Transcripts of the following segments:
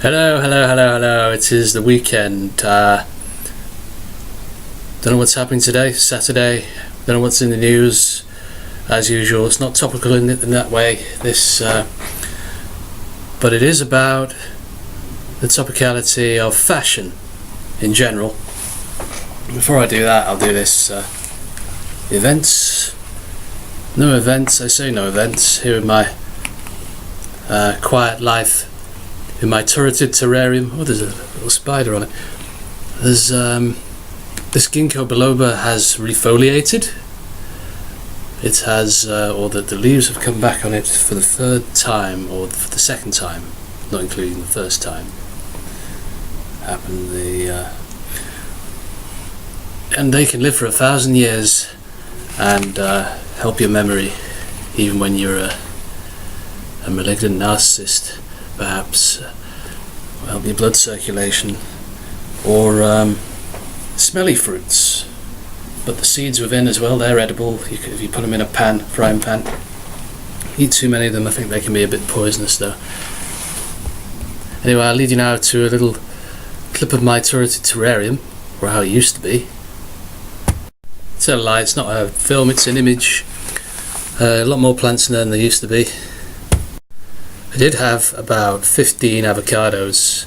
Hello. It is the weekend. Don't know what's happening today, Saturday. Don't know what's in the news. As usual, it's not topical in that way. But it is about the topicality of fashion in general. Before I do that, I'll do this. Events. No events. I say no events. Here in my quiet life. In my turreted terrarium. Oh, there's a little spider on it. There's this ginkgo biloba has refoliated. It has, or the leaves have come back on it for the third time, or for the second time, not including the first time. Happened and they can live for 1,000 years and help your memory, even when you're a malignant narcissist. Perhaps help your blood circulation, or smelly fruits, but the seeds within as well, they're edible. If you put them in a frying pan, eat too many of them, I think they can be a bit poisonous though. Anyway, I'll lead you now to a little clip of my turreted terrarium, or how it used to be. It's a lie, it's not a film, it's an image. A lot more plants in there than there used to be. I did have about 15 avocados,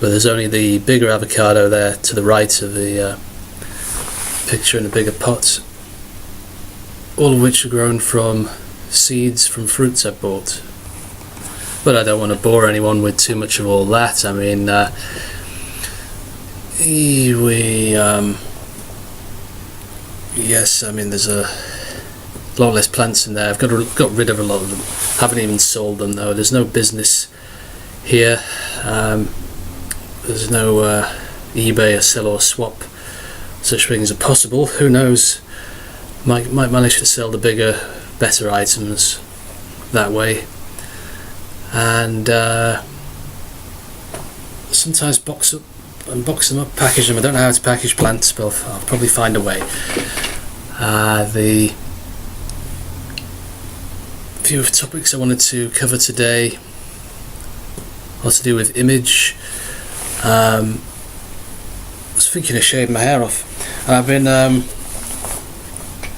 but there's only the bigger avocado there to the right of the picture in the bigger pot, all of which are grown from seeds from fruits I bought. But I don't want to bore anyone with too much of all that. I mean, there's a lot less plants in there. I've got rid of a lot of them. Haven't even sold them though. There's no business here. There's no eBay or sell or swap. Such things are possible. Who knows? Might manage to sell the bigger, better items that way. And sometimes box them up, package them. I don't know how to package plants, but I'll probably find a way. The few topics I wanted to cover today are to do with image. I was thinking of shaving my hair off, and I've been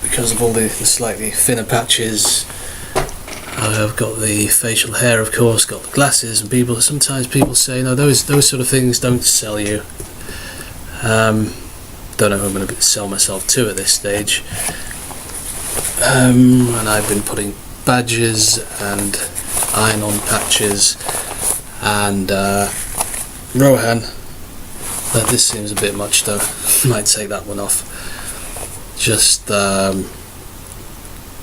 because of all the slightly thinner patches. I've got the facial hair, of course, got the glasses, and sometimes people say, no, those sort of things don't sell you. Don't know who I'm going to sell myself to at this stage. And I've been putting badges and iron-on patches and Rohan. This seems a bit much though. Might take that one off. Just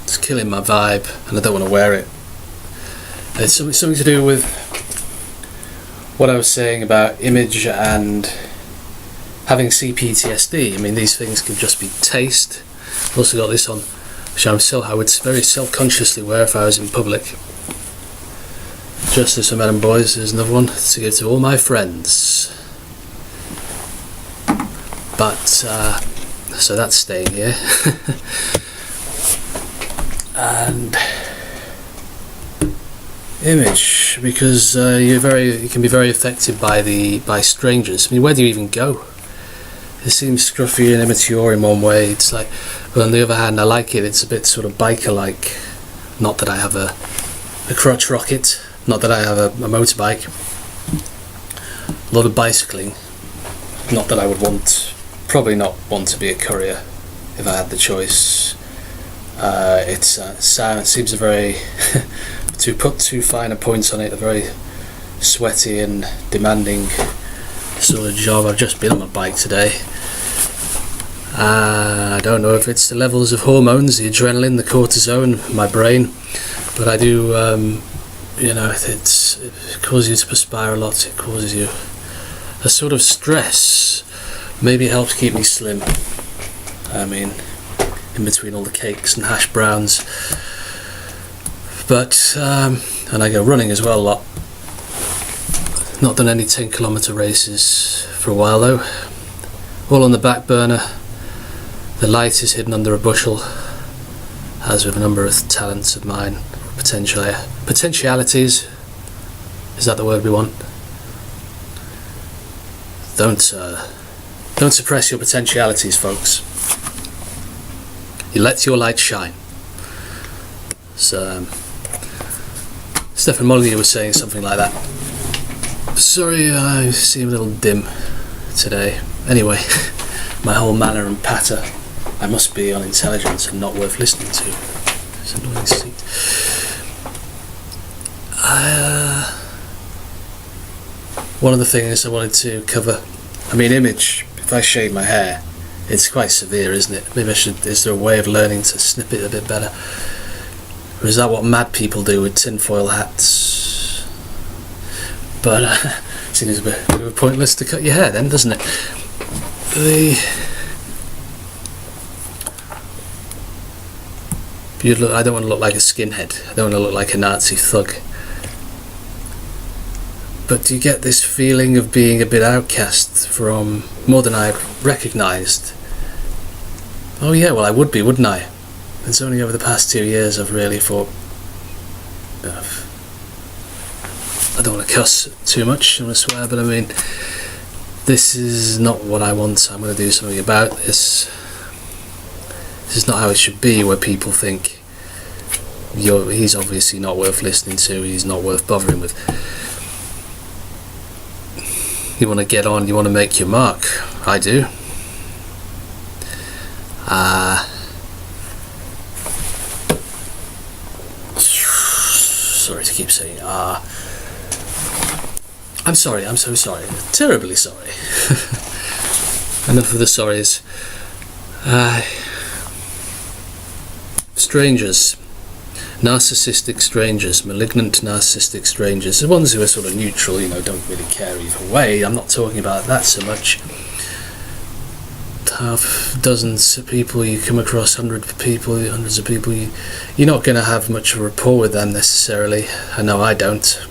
it's killing my vibe, and I don't want to wear it. It's something to do with what I was saying about image and having CPTSD. I mean, these things can just be taste. I've also got this on, which I would very self-consciously wear if I was in public. Justice for Men and Boys is another one to give to all my friends. But so that's staying here. And image, because you can be very affected by strangers. I mean, where do you even go? It seems scruffy and immature in one way. It's like, but on the other hand, I like it. It's a bit sort of biker-like. Not that I have a crotch rocket. Not that I have a motorbike. A lot of bicycling. Not that I would probably not want to be a courier if I had the choice. It seems a very, to put too finer points on it, a very sweaty and demanding sort of job. I've just been on my bike today. I don't know if it's the levels of hormones, the adrenaline, the cortisone, my brain, but I do, it causes you to perspire a lot. It causes you a sort of stress. Maybe it helps keep me slim. I mean, in between all the cakes and hash browns. But, and I go running as well a lot. Not done any 10-kilometre races for a while though. All on the back burner. The light is hidden under a bushel, as with a number of talents of mine, potentialities. Is that the word we want? Don't suppress your potentialities, folks. You let your light shine. So, Stephen Molyneux was saying something like that. Sorry, I seem a little dim today. Anyway, my whole manner and patter. I must be unintelligent and not worth listening to. It's an annoying seat. One of the things I wanted to cover, image, if I shave my hair, it's quite severe, isn't it? Maybe is there a way of learning to snip it a bit better? Or is that what mad people do with tinfoil hats? But it seems a bit pointless to cut your hair then, doesn't it? I don't want to look like a skinhead. I don't want to look like a Nazi thug. But do you get this feeling of being a bit outcast from more than I recognised? Oh yeah, well I would be, wouldn't I? It's only over the past 2 years I've really thought, I don't want to cuss too much, I don't want to swear, but this is not what I want. I'm going to do something about this. This is not how it should be, where people think he's obviously not worth listening to, he's not worth bothering with. You want to get on, you want to make your mark. I do. Sorry to keep saying I'm sorry, I'm so sorry. Terribly sorry. Enough of the sorries. Strangers. Narcissistic strangers, malignant narcissistic strangers, the ones who are sort of neutral, don't really care either way. I'm not talking about that so much. Half dozens of people you come across, hundreds of people, you're not going to have much of a rapport with them necessarily. I know I don't.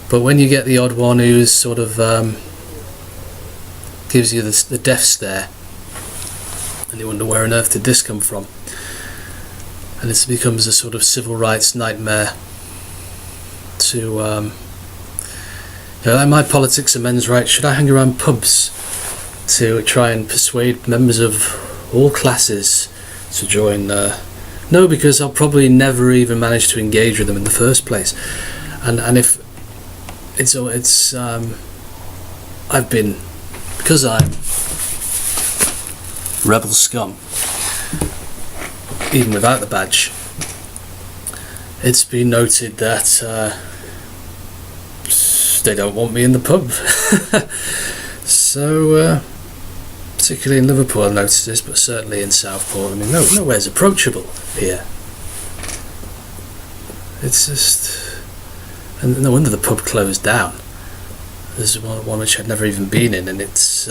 But when you get the odd one who's sort of gives you the death stare, and you wonder where on earth did this come from? And it becomes a sort of civil rights nightmare to, like my politics and men's rights, should I hang around pubs to try and persuade members of all classes to join? No, because I'll probably never even manage to engage with them in the first place. And if I've been, because I'm rebel scum, even without the badge, it's been noted that they don't want me in the pub. So, particularly in Liverpool I've noticed this, but certainly in Southport, nowhere's approachable here. It's just, and no wonder the pub closed down. There's one which I'd never even been in, and it's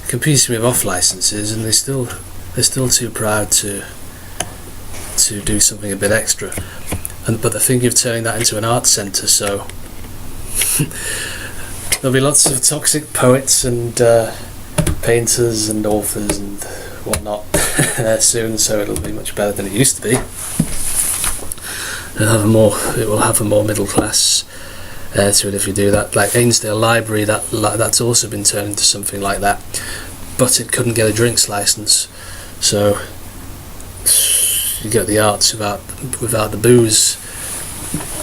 competing with off licenses, and they're still too proud to do something a bit extra. But they're thinking of turning that into an art centre, so there'll be lots of toxic poets and painters and authors and whatnot there soon, so it'll be much better than it used to be. It will have a more middle class to it if you do that. Like Ainsdale Library, that's also been turned into something like that, but it couldn't get a drinks license, so you get the arts without the booze.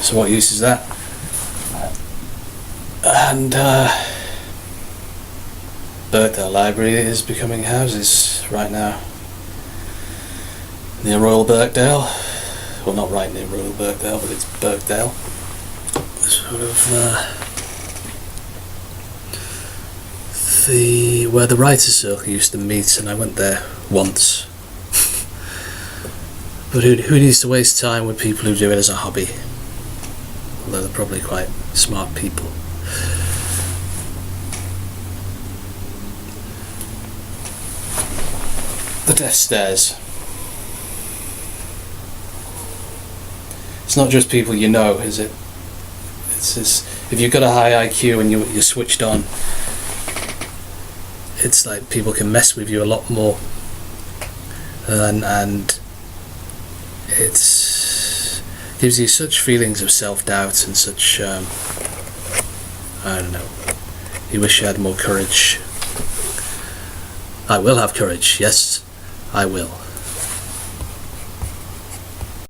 So what use is that? And Birkdale Library is becoming houses right now near Royal Birkdale. Well, not right near Royal Birkdale, but it's Birkdale. Sort of where the writers' circle used to meet, and I went there once. But who needs to waste time with people who do it as a hobby? Although they're probably quite smart people. The death stares. It's not just people you know, is it? It's just, if you've got a high IQ and you're switched on, it's like people can mess with you a lot more, and it gives you such feelings of self-doubt and such, I don't know, you wish you had more courage. I will have courage, yes, I will.